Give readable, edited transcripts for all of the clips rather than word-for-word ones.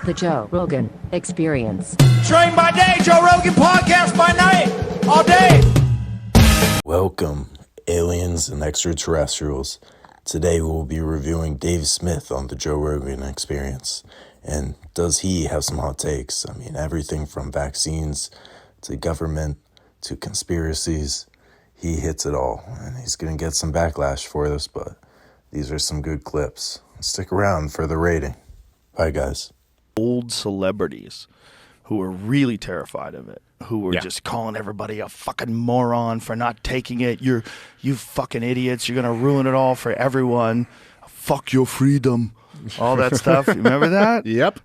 The Joe Rogan Experience. Train by day, Joe Rogan podcast by night, all day. Welcome, aliens and extraterrestrials. Today we will be reviewing Dave Smith on the Joe Rogan Experience. And does he have some hot takes? I mean, everything from vaccines to government to conspiracies. He hits it all. And he's going to get some backlash for this, but these are some good clips. Stick around for the rating. Bye, guys. Old celebrities who were really terrified of it, who were just calling everybody a fucking moron for not taking it. You fucking idiots. You're going to ruin it all for everyone. Fuck your freedom. All that stuff. You remember that? Yep.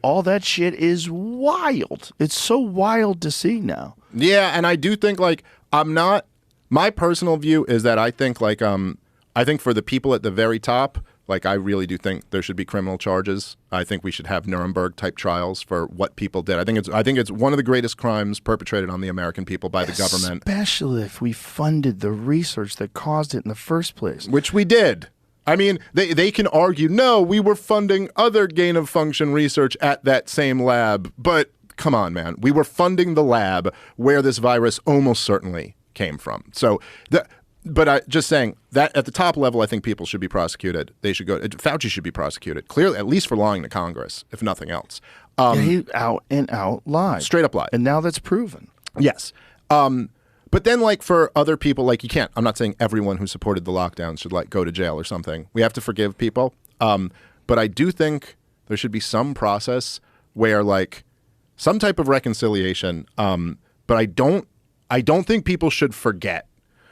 All that shit is wild. It's so wild to see now. Yeah, and I do think, like, my personal view is that I think for the people at the very top, like, I really do think there should be criminal charges. I think we should have NUREMBERG type trials for what people did. I think it's one of the greatest crimes perpetrated on the American people by the government. Especially if we funded the research that caused it in the first place. Which we did. I mean, they can argue, no, we were funding other gain-of-function research at that same lab. But come on, man. We were funding the lab where this virus almost certainly came from. So, just saying that at the top level, I think people should be prosecuted. They should go. Fauci should be prosecuted, clearly, at least for lying to Congress, if nothing else. He out and out lied. Straight up lied. And now that's proven. Yes. But then, like, for other people, like, you can't. I'm not saying everyone who supported the lockdown should, like, go to jail or something. We have to forgive people. But I do think there should be some process where, like, some type of reconciliation. But I don't think people should forget.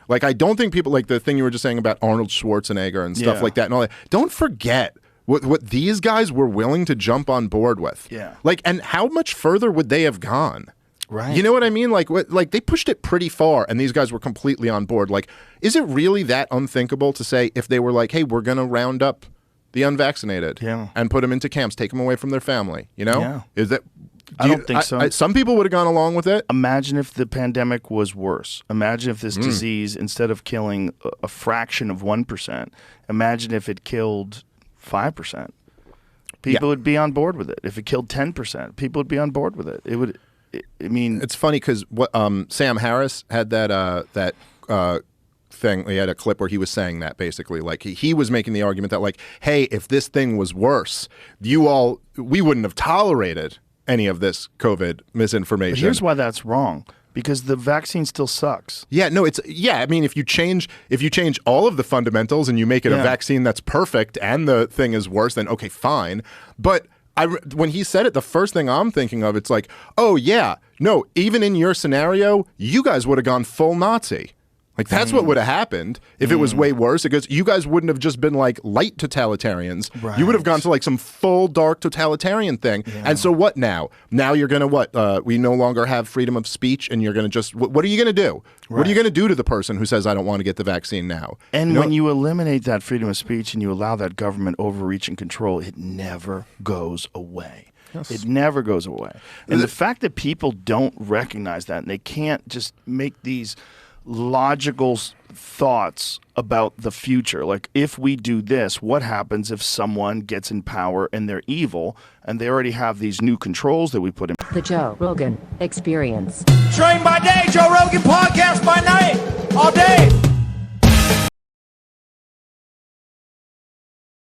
Like, I don't think people, like the thing you were just saying about Arnold Schwarzenegger and stuff like that and all that. Don't forget what these guys were willing to jump on board with. Yeah. Like, and how much further would they have gone? Right. You know what I mean? Like, they pushed it pretty far, and these guys were completely on board. Like, is it really that unthinkable to say if they were like, hey, we're going to round up the unvaccinated and put them into camps, take them away from their family? You know? Yeah. Is that? I don't think so. Some people would have gone along with it. Imagine if the pandemic was worse. Imagine if this disease, instead of killing a fraction of 1%, imagine if it killed 5%. People would be on board with it. If it killed 10%, people would be on board with it. It would. I mean, it's funny because Sam Harris had that thing. He had a clip where he was saying that basically, like he was making the argument that, like, hey, if this thing was worse, we wouldn't have tolerated any of this COVID misinformation. But here's why that's wrong. Because the vaccine still sucks. Yeah, no, I mean, if you change all of the fundamentals and you make it a vaccine that's perfect and the thing is worse, then okay, fine. But when he said it, the first thing I'm thinking of, it's like, oh yeah, no, even in your scenario, you guys would have gone full Nazi. Like, that's what would have happened if it was way worse, because you guys wouldn't have just been like light totalitarians. Right. You would have gone to like some full dark totalitarian thing. Yeah. And so what now? Now you're going to we no longer have freedom of speech, and you're going to just, what are you going to do? Right. What are you going to do to the person who says, I don't want to get the vaccine now? And when you eliminate that freedom of speech and you allow that government overreach and control, it never goes away. Yes. It never goes away. And the fact that people don't recognize that, and they can't just make these logical thoughts about the future. Like, if we do this, what happens if someone gets in power and they're evil and they already have these new controls that we put in? The Joe Rogan Experience. Train by day, Joe Rogan podcast by night, all day.